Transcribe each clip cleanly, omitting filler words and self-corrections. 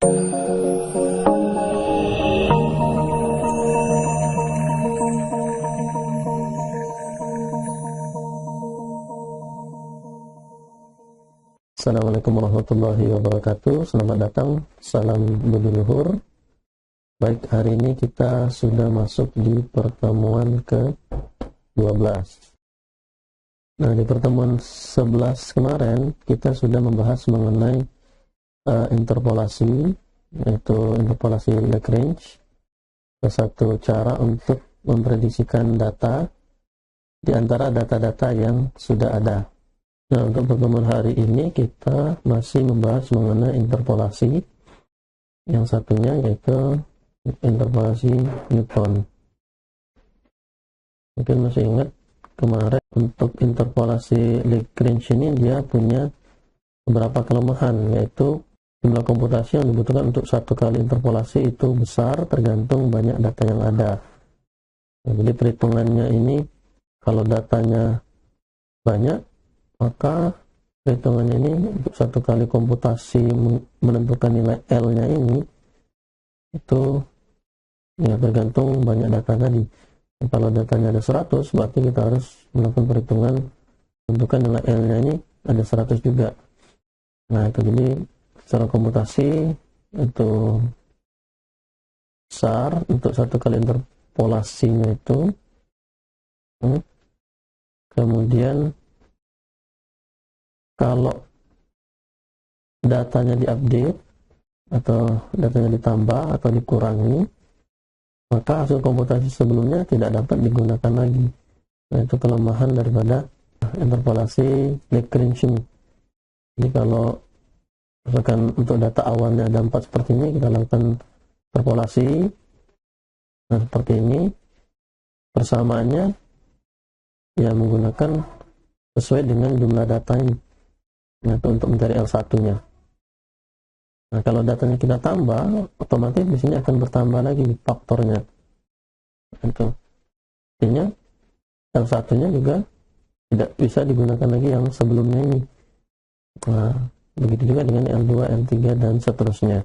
Assalamualaikum warahmatullahi wabarakatuh. Selamat datang, salam leluhur. Baik, hari ini kita sudah masuk di pertemuan ke-12. Nah, di pertemuan 11 kemarin kita sudah membahas mengenai interpolasi, yaitu interpolasi Lagrange, satu cara untuk memprediksikan data di antara data-data yang sudah ada. Nah, untuk pertemuan hari ini kita masih membahas mengenai interpolasi. Yang satunya yaitu interpolasi Newton. Mungkin masih ingat kemarin untuk interpolasi Lagrange ini dia punya beberapa kelemahan, yaitu jumlah komputasi yang dibutuhkan untuk satu kali interpolasi itu besar tergantung banyak data yang ada. Nah, jadi perhitungannya ini kalau datanya banyak, maka perhitungannya ini untuk satu kali komputasi menentukan nilai L-nya ini itu ya tergantung banyak data tadi. Kalau datanya ada 100, berarti kita harus melakukan perhitungan menentukan nilai L-nya ini ada 100 juga. Nah, itu jadi secara komputasi itu besar untuk satu kali interpolasinya itu. Kemudian kalau datanya diupdate atau datanya ditambah atau dikurangi, maka hasil komputasi sebelumnya tidak dapat digunakan lagi. Nah, itu kelemahan daripada interpolasi Lagrange ini. Jadi kalau misalkan untuk data awalnya ada 4 seperti ini, kita lakukan interpolasi, nah seperti ini, persamaannya ya menggunakan sesuai dengan jumlah data ini. Nah, untuk mencari L1-nya. Nah, kalau datanya kita tambah, otomatis di sini akan bertambah lagi faktornya. Itu. Artinya L1-nya juga tidak bisa digunakan lagi yang sebelumnya ini. Nah, begitu juga dengan L2, L3 dan seterusnya.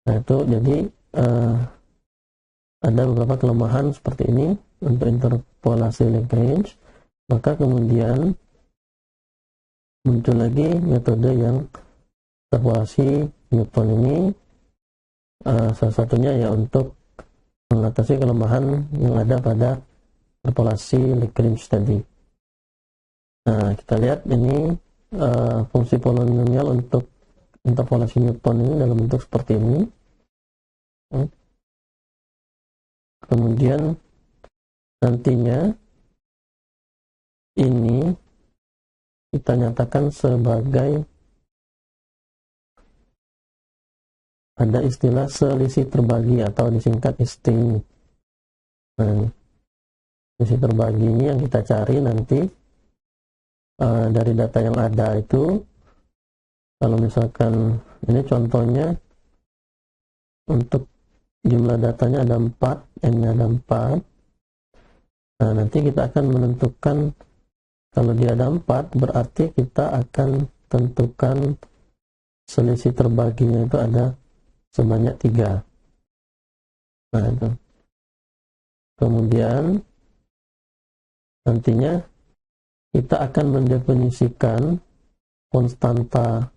Nah, itu jadi ada beberapa kelemahan seperti ini untuk interpolasi Lagrange. Maka kemudian muncul lagi metode yang interpolasi Newton ini, salah satunya ya untuk mengatasi kelemahan yang ada pada interpolasi Lagrange tadi. Nah, kita lihat ini fungsi polinomial untuk interpolasi Newton ini dalam bentuk seperti ini. Kemudian nantinya ini kita nyatakan sebagai ada istilah selisih terbagi atau disingkat ST. Nah, selisih terbagi ini yang kita cari nanti dari data yang ada itu. Kalau misalkan ini contohnya untuk jumlah datanya ada 4, N-nya ada 4. Nah, nanti kita akan menentukan kalau dia ada 4, berarti kita akan tentukan selisih terbaginya itu ada sebanyak 3. Nah, itu. Kemudian nantinya kita akan mendefinisikan konstanta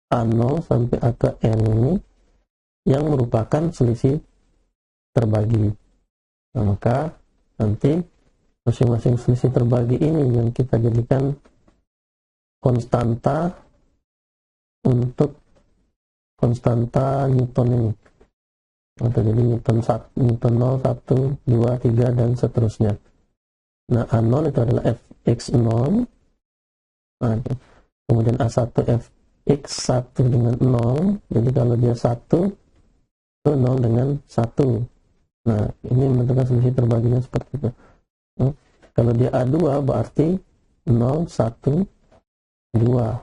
A0 sampai A ke N ini yang merupakan selisih terbagi. Nah, maka nanti masing-masing selisih terbagi ini yang kita jadikan konstanta untuk konstanta Newton ini. Atau jadi Newton 1, Newton 0, 1, 2, 3 dan seterusnya. Nah, A0 itu adalah Fx0. Nah, kemudian A1 Fx1 dengan 0. Jadi kalau dia 1 itu 0 dengan 1. Nah, ini menentukan selisih terbaginya seperti itu. Kalau dia A2 berarti 0, 1, 2.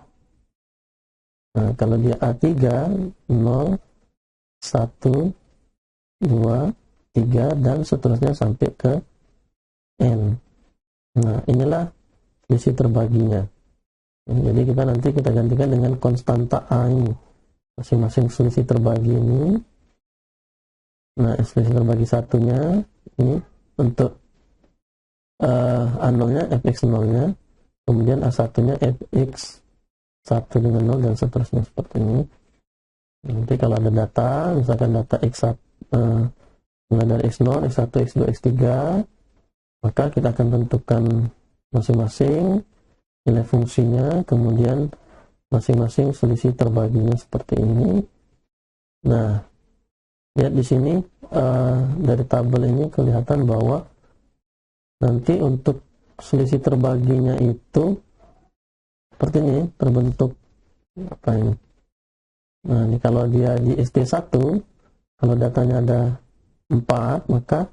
Nah, kalau dia A3 0, 1, 2, 3 dan seterusnya sampai ke N. Nah, inilah selisih terbaginya. Jadi kita nanti gantikan dengan konstanta A ini. masing-masing selisih terbagi ini. Nah, selisih terbagi satunya ini untuk A0-nya fx0-nya, kemudian A1-nya fx1 dengan 0 dan seterusnya seperti ini. Nanti kalau ada data, misalkan data x1 mulai dari x0, x1, x2, x3, maka kita akan tentukan masing-masing nilai fungsinya, kemudian masing-masing selisih terbaginya seperti ini. Nah, lihat di sini dari tabel ini kelihatan bahwa nanti untuk selisih terbaginya itu seperti ini, terbentuk apa ini? Nah, ini kalau dia di SD1, kalau datanya ada 4, maka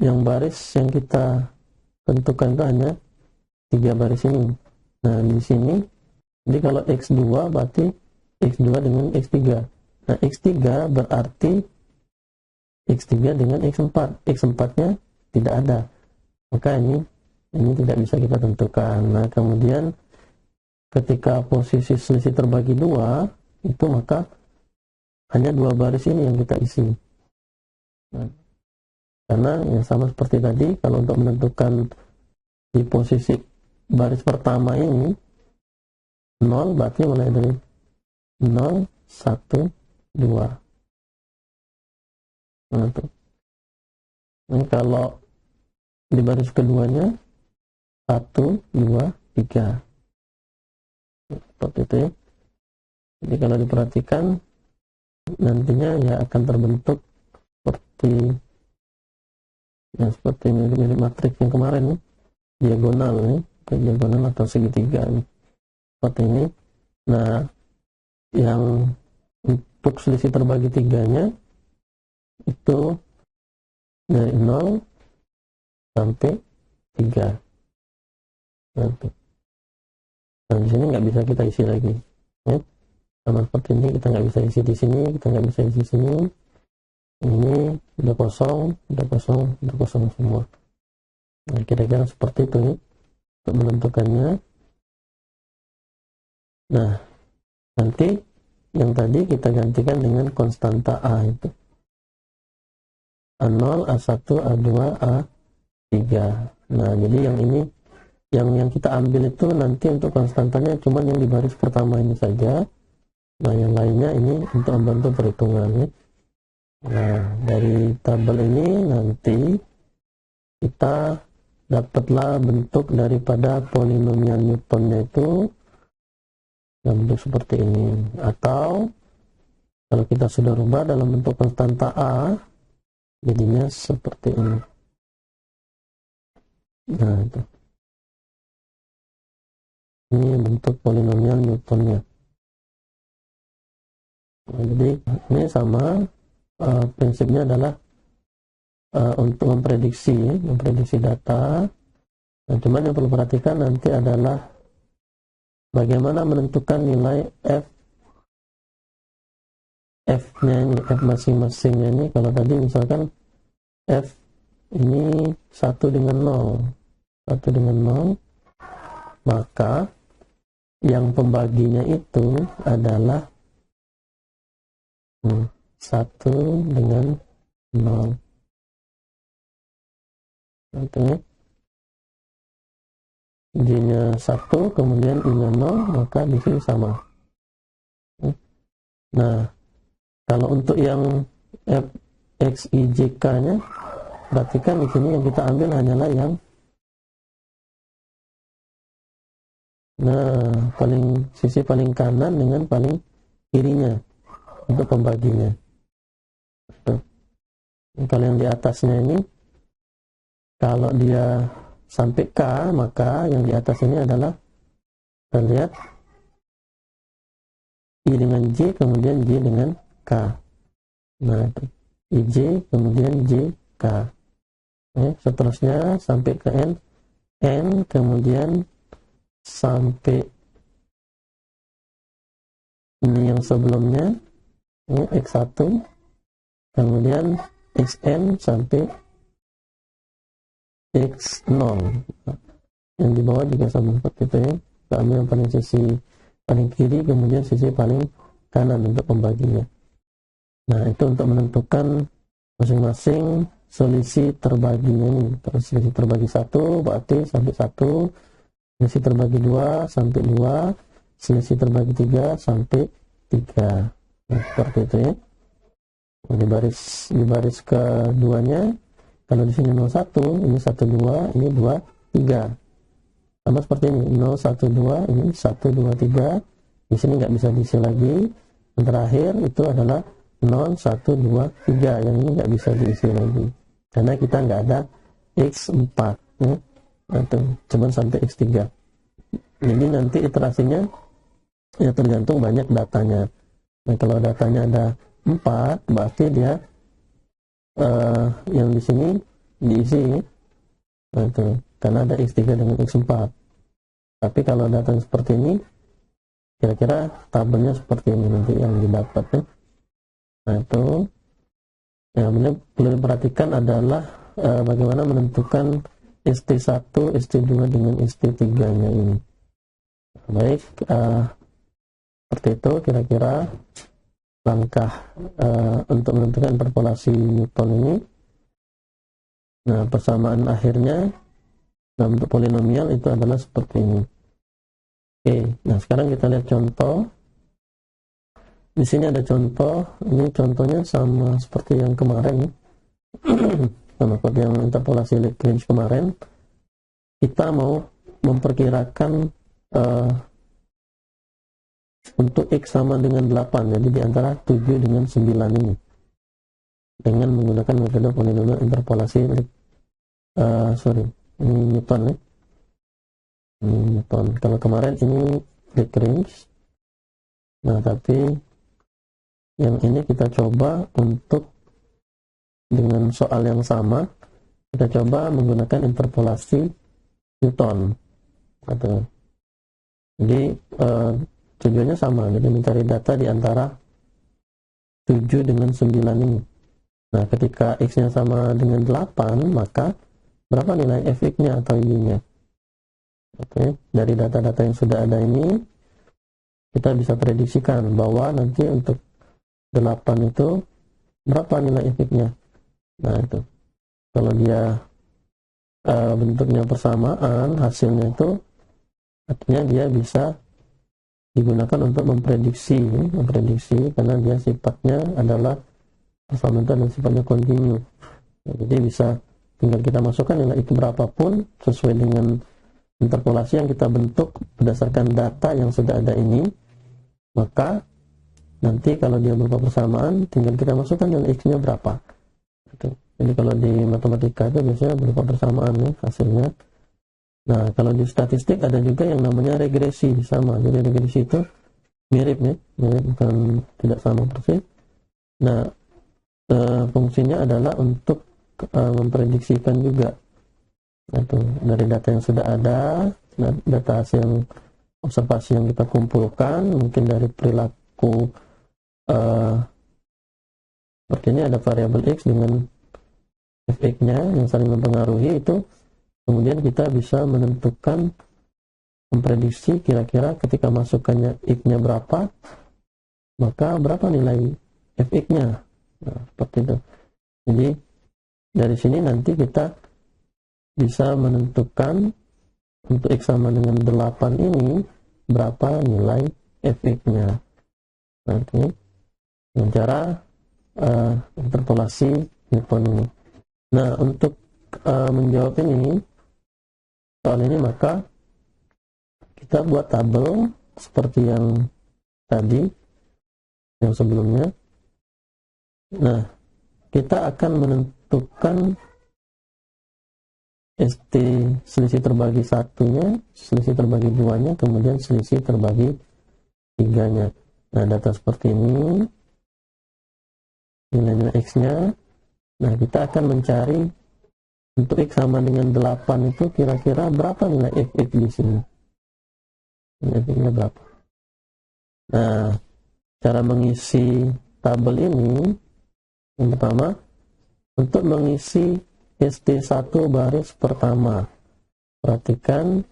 yang baris yang kita tentukan itu hanya 3 baris ini. Nah, di sini, jadi kalau X2 berarti X2 dengan X3. Nah, X3 berarti X3 dengan X4. X4-nya tidak ada. Maka ini tidak bisa kita tentukan. Nah, kemudian ketika posisi selisih terbagi 2, itu maka hanya 2 baris ini yang kita isi. Nah, karena yang sama seperti tadi, kalau untuk menentukan di posisi baris pertama ini 0, berarti mulai dari 0, 1, 2. Nah, itu. Nah, kalau di baris keduanya 1, 2, 3. Seperti itu ya. Jadi kalau diperhatikan nantinya ya akan terbentuk seperti mirip matriks yang kemarin nih, diagonal nih, diagonal atau segitiga nih, seperti ini. Nah, yang untuk selisih terbagi 3-nya itu dari 0 sampai 3. Nah, di sini nggak bisa kita isi lagi ya. Sama seperti ini, kita nggak bisa isi di sini, kita nggak bisa isi sini. Ini udah kosong, udah kosong semua. Nah, kira-kira seperti itu nih untuk menentukannya. Nah, nanti yang tadi kita gantikan dengan konstanta A itu A0, A1, A2, A3. Nah, jadi yang ini yang kita ambil itu nanti untuk konstantanya cuma yang di baris pertama ini saja. Nah, yang lainnya ini untuk membantu perhitungan ya. Nah, dari tabel ini nanti kita dapatlah bentuk daripada polinomial Newtonnya itu dalam bentuk seperti ini. Atau kalau kita sudah rubah dalam bentuk konstanta A, jadinya seperti ini. Nah, itu. Ini bentuk polinomial Newtonnya. Nah, jadi ini sama. Prinsipnya adalah untuk memprediksi data. Nah, cuman yang perlu perhatikan nanti adalah bagaimana menentukan nilai F-nya ini, F masing-masingnya ini. Kalau tadi misalkan F ini 1 dengan 0, maka yang pembaginya itu adalah 1 dengan 0. Artinya J-nya 1, kemudian I-nya 0, maka di sini sama. Nah, kalau untuk yang FXIJK-nya, perhatikan di sini yang kita ambil hanyalah yang sisi paling kanan dengan paling kirinya untuk pembaginya. Kalau yang di atasnya ini, kalau dia sampai K, maka yang di atas ini adalah kita lihat I dengan J, kemudian J dengan K. Nah, itu IJ, kemudian J, K. Seterusnya sampai ke N, kemudian sampai ini yang sebelumnya, ini X1, kemudian Xn sampai X0. Yang di bawah juga sama seperti itu ya. Kita ambil yang paling sisi paling kiri, kemudian sisi paling kanan untuk pembaginya. Nah, itu untuk menentukan masing-masing selisih terbaginya ini. Terus selisih terbagi 1 berarti sampai 1, selisih terbagi 2 sampai 2, selisih terbagi 3 sampai 3. Nah, seperti itu ya. Nah, di baris keduanya, kalau di sini 01, ini 12, ini 23. Sama seperti ini, 012, ini 123. Di sini nggak bisa diisi lagi. Yang terakhir itu adalah 0123, yang ini nggak bisa diisi lagi karena kita nggak ada X4 ya, atau cuma sampai X3. Jadi nanti iterasinya ya tergantung banyak datanya. Nah, kalau datanya ada 4 berarti dia yang di sini diisi. Nah, itu karena ada X3 dengan X4. Tapi kalau datanya seperti ini, kira-kira tabelnya seperti ini nanti yang didapat ya. Nah, itu yang perlu diperhatikan adalah bagaimana menentukan ST1, ST2 dengan ST3-nya ini. Baik, seperti itu kira-kira langkah untuk menentukan interpolasi Newton ini. Nah, persamaan akhirnya dalam bentuk polinomial itu adalah seperti ini. Oke, nah sekarang kita lihat contoh. Di sini ada contoh, ini contohnya sama seperti yang kemarin, sama seperti yang interpolasi Lagrange kemarin. Kita mau memperkirakan untuk X sama dengan 8, jadi di antara 7 dengan 9 ini, dengan menggunakan metode polinomial interpolasi ini Newton ya. Ini Newton. Kalau kemarin ini Lagrange. Nah, tapi yang ini kita coba untuk dengan soal yang sama, kita coba menggunakan interpolasi Newton. Jadi tujuannya sama, jadi mencari data di antara 7 dengan 9 ini. Nah, ketika X-nya sama dengan 8, maka berapa nilai Fx-nya atau Y-nya? Oke, dari data-data yang sudah ada ini, kita bisa prediksikan bahwa nanti untuk 8 itu berapa nilai Fx-nya. Nah, itu kalau dia bentuknya persamaan, hasilnya itu artinya dia bisa digunakan untuk memprediksi karena dia sifatnya adalah persamaan dan sifatnya kontinu. Nah, jadi bisa tinggal kita masukkan nilai X berapapun sesuai dengan interpolasi yang kita bentuk berdasarkan data yang sudah ada ini, maka nanti kalau dia berupa persamaan, tinggal kita masukkan nilai X-nya berapa. Jadi kalau di matematika itu biasanya berupa persamaan ya hasilnya. Nah, kalau di statistik ada juga yang namanya regresi, sama. Jadi regresi itu mirip ya, mirip bukan tidak sama persis. Nah, fungsinya adalah untuk memprediksikan juga. Nah, itu dari data yang sudah ada, data hasil observasi yang kita kumpulkan, mungkin dari perilaku seperti ini ada variabel X dengan Fx-nya yang saling mempengaruhi itu, kemudian kita bisa menentukan, memprediksi kira-kira ketika masukannya X-nya berapa, maka berapa nilai Fx-nya. Nah, seperti itu. Jadi dari sini nanti kita bisa menentukan untuk X sama dengan 8 ini berapa nilai Fx-nya. Nanti dengan cara interpolasi Newton ini. Nah, untuk menjawab ini soal ini, maka kita buat tabel seperti yang tadi, yang sebelumnya. Nah, kita akan menentukan ST selisih terbagi 1-nya, selisih terbagi 2-nya, kemudian selisih terbagi 3-nya. Nah, data seperti ini, nilai-nilai X-nya. Nah, kita akan mencari untuk X sama dengan 8 itu kira-kira berapa nilai Fx di sini. Nilai Fx-nya berapa. Nah, cara mengisi tabel ini, yang pertama, untuk mengisi ST1 baris pertama, perhatikan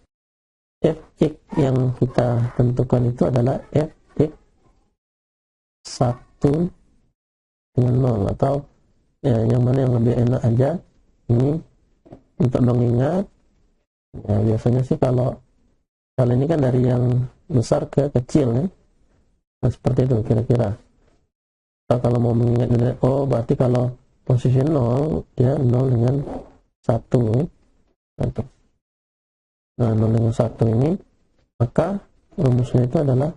Fx yang kita tentukan itu adalah Fx 1 dengan 0, atau ya yang mana yang lebih enak aja ini untuk mengingat. Ya, biasanya sih kalau ini kan dari yang besar ke kecil ya. Nah, seperti itu kira-kira. Kalau mau mengingat nilai berarti kalau posisi 0 ya 0 dengan 1 ya. Nah 0 dengan 1 ini, maka rumusnya itu adalah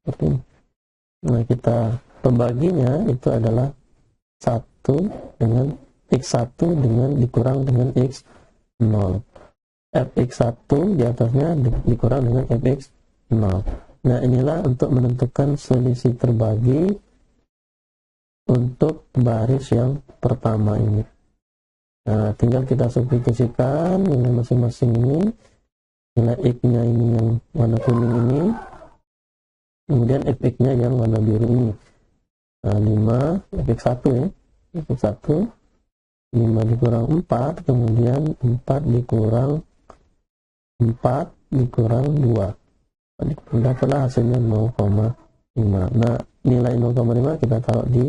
seperti ini. Nah kita pembaginya itu adalah 1 dengan X1 dengan dikurang dengan X0. Fx1 di atasnya dikurang dengan Fx0. Nah inilah untuk menentukan selisih terbagi untuk baris yang pertama ini. Nah tinggal kita substitusikan nilai masing-masing ini, nilai X-nya ini yang warna kuning ini, kemudian Fx-nya yang warna biru ini. Nah 5 Fx1 ya, Fx1 5 dikurang 4, kemudian 4 dikurang 4 dikurang 2, dapatlah hasilnya 0,5. Nah nilai 0,5 kita taruh di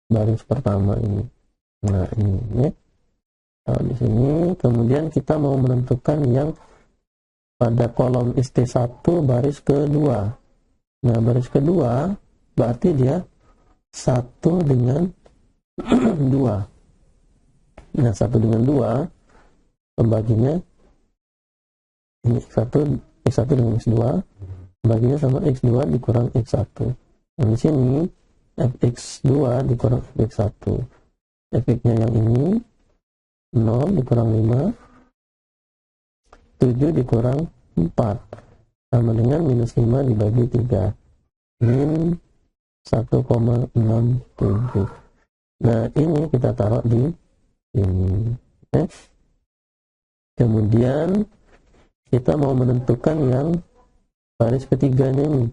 baris pertama ini. Nah ini ya, taruh di sini. Kemudian kita mau menentukan yang pada kolom ST1 baris kedua. Nah baris kedua berarti dia 1 dengan 2. Nah 1 dengan 2 pembaginya ini X1 dengan X2, baginya sama X2 dikurang X1. Nah, di sini Fx2 dikurang Fx1. Fx-nya yang ini 0 dikurang 5, 7 dikurang 4 sama dengan minus 5 dibagi 3, min 1,67. Nah ini kita taruh di sini. Kemudian kita mau menentukan yang baris ketiganya ini.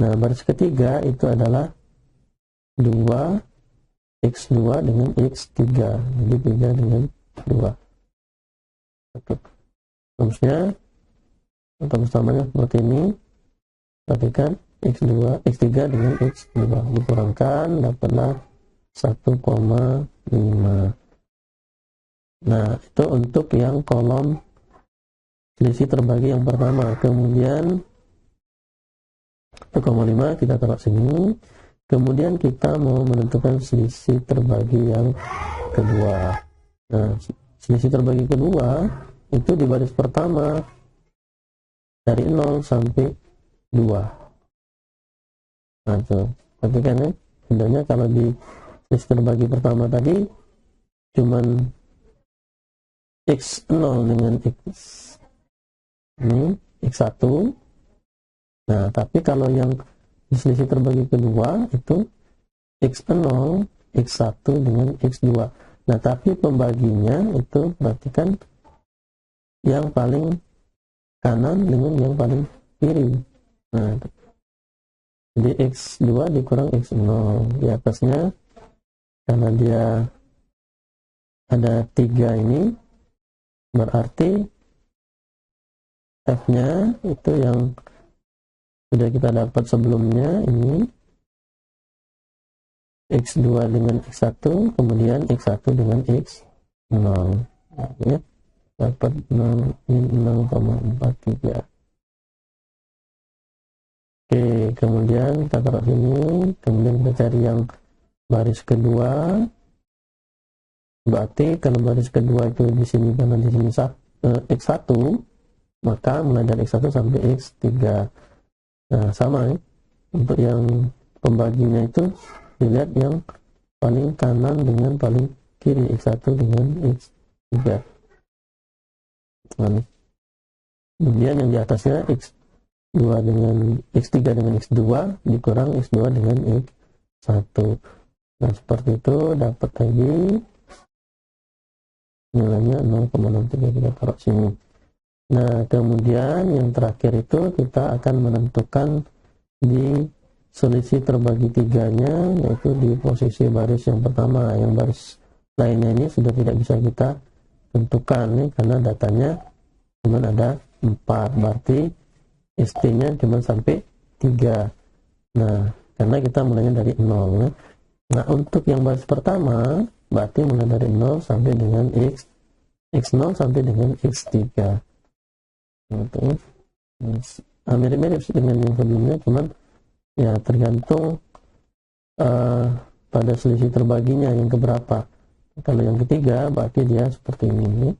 Nah baris ketiga itu adalah 2 X2 dengan X3, jadi 3 dengan 2. Rumusnya atau pertamanya seperti ini. Perhatikan X3 dengan X2 dikurangkan dapatlah 1,5. Nah itu untuk yang kolom selisih terbagi yang pertama. Kemudian 1,5 kita taruh sini. Kemudian kita mau menentukan selisih terbagi yang kedua. Nah selisih terbagi kedua itu di baris pertama dari 0 sampai 2. Nah tuh perhatikan ya, bedanya kalau di selisih terbagi pertama tadi cuman X0 dengan X ini X1. Nah tapi kalau yang selisih terbagi kedua itu X0 X1 dengan X2. Nah tapi pembaginya itu perhatikan yang paling kanan dengan yang paling kiri. Nah jadi X2 dikurang X0 di atasnya, karena dia ada 3 ini berarti F-nya itu yang sudah kita dapat sebelumnya, ini X2 dengan X1, kemudian X1 dengan X0. Nah, ya, dapat 0,43. Oke, kemudian kita taruh sini, kemudian kita cari yang baris kedua. Berarti kalau baris kedua itu di sini, karena di sini X1, maka mulai dari X1 sampai X3. Nah sama ya, untuk yang pembaginya itu dilihat yang paling kanan dengan paling kiri, X1 dengan X3. Nah, kemudian yang di atasnya X2 dengan X3 dengan X2 dikurang X2 dengan X1. Nah seperti itu dapat lagi nilainya 0,63, kita taruh sini. Nah kemudian yang terakhir itu kita akan menentukan di selisih terbagi tiganya, yaitu di posisi baris yang pertama. Yang baris lainnya ini sudah tidak bisa kita tentukan nih, karena datanya cuma ada 4, berarti ST nya cuma sampai 3. Nah karena kita mulainya dari 0 ya. Nah, untuk yang baris pertama berarti mulai dari 0 sampai dengan x0 sampai dengan x3 gitu. Mirip-mirip dengan yang sebelumnya, cuman ya tergantung pada selisih terbaginya yang keberapa. Kalau yang ketiga berarti dia seperti ini.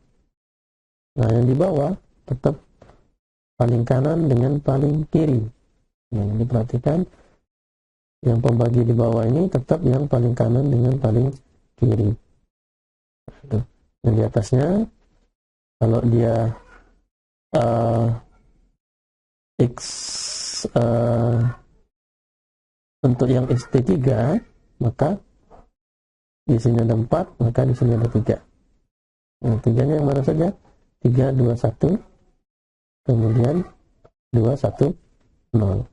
Nah, yang di bawah tetap paling kanan dengan paling kiri. Nah, diperhatikan yang pembagi di bawah ini tetap yang paling kanan dengan paling kiri. Nah, yang di atasnya kalau dia untuk yang XT3 maka di sini ada 4, maka di sini ada 3. Nah, 3-nya yang mana saja? 3, 2, 1, kemudian 2, 1, 0.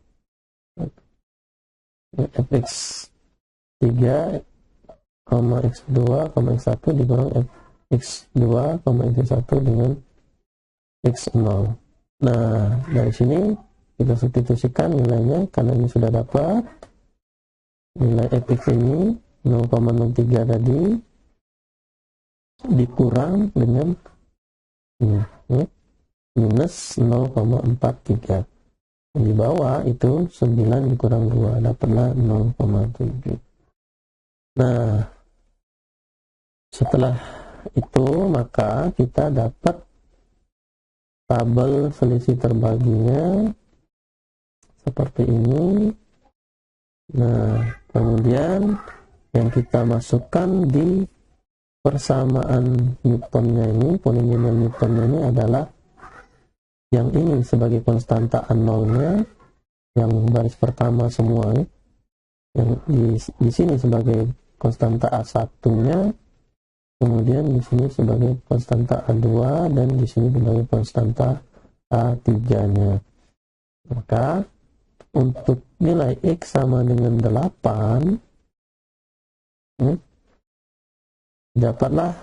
fx3, x2, x1 dikurang x2, x1 dengan x0. Nah, dari sini kita substitusikan nilainya, karena ini sudah dapat nilai fx ini 0,03 tadi dikurang dengan minus 0,43. Di bawah itu 9 dikurang 2, dapatlah 0,7. Nah, setelah itu maka kita dapat tabel selisih terbaginya seperti ini. Nah, kemudian yang kita masukkan di persamaan Newtonnya ini, polinomial Newtonnya ini adalah yang ini sebagai konstanta A0-nya, yang baris pertama semua, yang di sini sebagai konstanta A1-nya, kemudian di sini sebagai konstanta A2, dan di sini sebagai konstanta A3-nya. Maka untuk nilai X sama dengan 8, dapatlah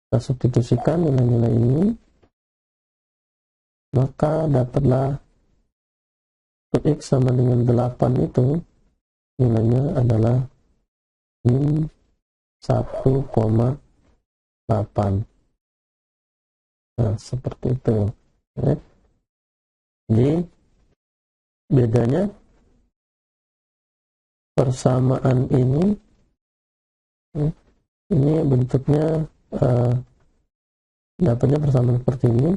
kita substitusikan nilai-nilai ini, maka dapatlah untuk X sama dengan 8 itu nilainya adalah min 1,8. Nah, seperti itu ya. Jadi bedanya persamaan ini bentuknya dapatnya persamaan seperti ini.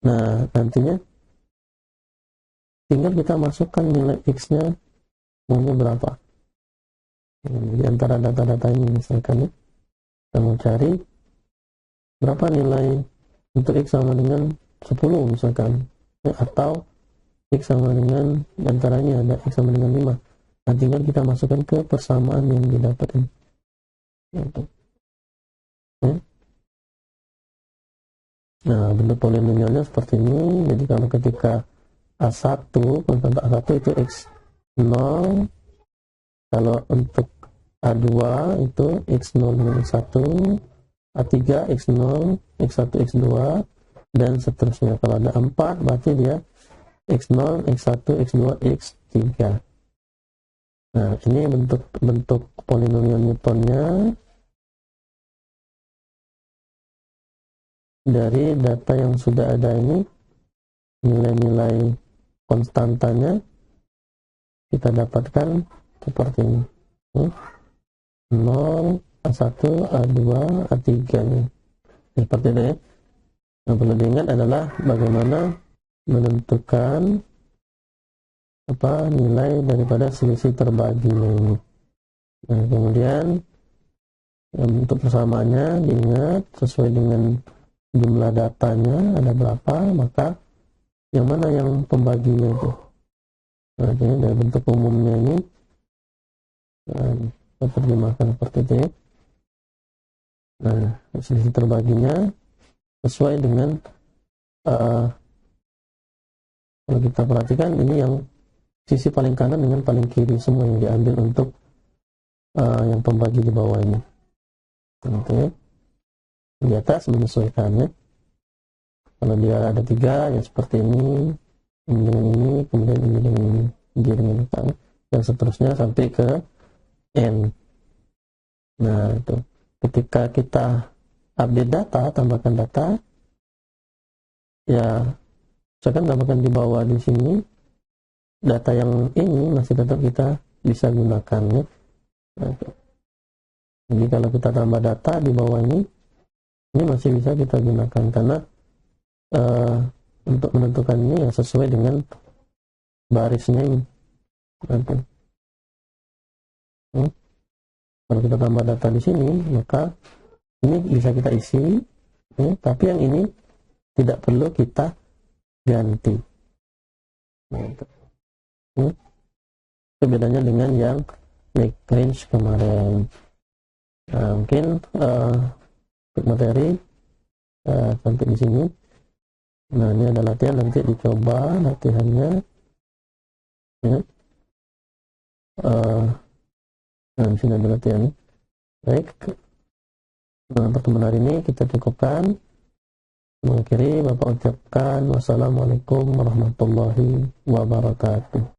Nah, nantinya tinggal kita masukkan nilai X-nya maunya berapa. Di antara data-data ini misalkan ya, kita mau cari berapa nilai untuk X sama dengan 10 misalkan ya, atau X sama dengan antara ini ada X sama dengan 5. Nah, tinggal kita masukkan ke persamaan yang didapat ini. Ya. Nah, bentuk polinomialnya seperti ini. Jadi kalau ketika A1, konstanta A1 itu X0, kalau untuk A2 itu X0 dengan X1, A3 X0, X1, X2, dan seterusnya. Kalau ada 4 berarti dia X0, X1, X2, X3. Nah, ini bentuk polinomial Newtonnya dari data yang sudah ada ini. Nilai-nilai konstantanya kita dapatkan seperti ini. 0, A1, A2, A3 nih. Seperti itu ya. Yang perlu diingat adalah bagaimana menentukan nilai daripada selisih terbaginya ini. Nah, kemudian untuk persamaannya diingat sesuai dengan jumlah datanya ada berapa, maka yang mana yang pembaginya itu. Nah, jadi dari bentuk umumnya ini kita terjemahkan seperti itu ya. Nah, selisih terbaginya sesuai dengan kalau kita perhatikan ini yang sisi paling kanan dengan paling kiri semua yang diambil untuk yang pembagi di bawah ini. Oke. Di atas menyesuaikannya. Kalau dia ada 3 ya seperti ini dengan ini, kemudian ini dengan ini, ini dengan ini. dan seterusnya sampai ke N. Nah, itu ketika kita update data, tambahkan data, ya saya kan tambahkan di bawah di sini, data yang ini masih tetap kita bisa gunakan ya. Nah, itu. Jadi kalau kita tambah data di bawah ini masih bisa kita gunakan karena untuk menentukan ini ya sesuai dengan barisnya ini. Nanti. Kalau kita tambah data di sini, maka ini bisa kita isi, ya, tapi yang ini tidak perlu kita ganti. Nah, itu. Itu bedanya dengan yang make range kemarin. Nah, mungkin untuk materi sampai di sini. Nah, ini ada latihan, nanti dicoba latihannya. Ya. Nah, di sini ada latihan. Baik. Nah, pertemuan hari ini kita cukupkan. Mengakhiri, Bapak ucapkan wassalamualaikum warahmatullahi wabarakatuh.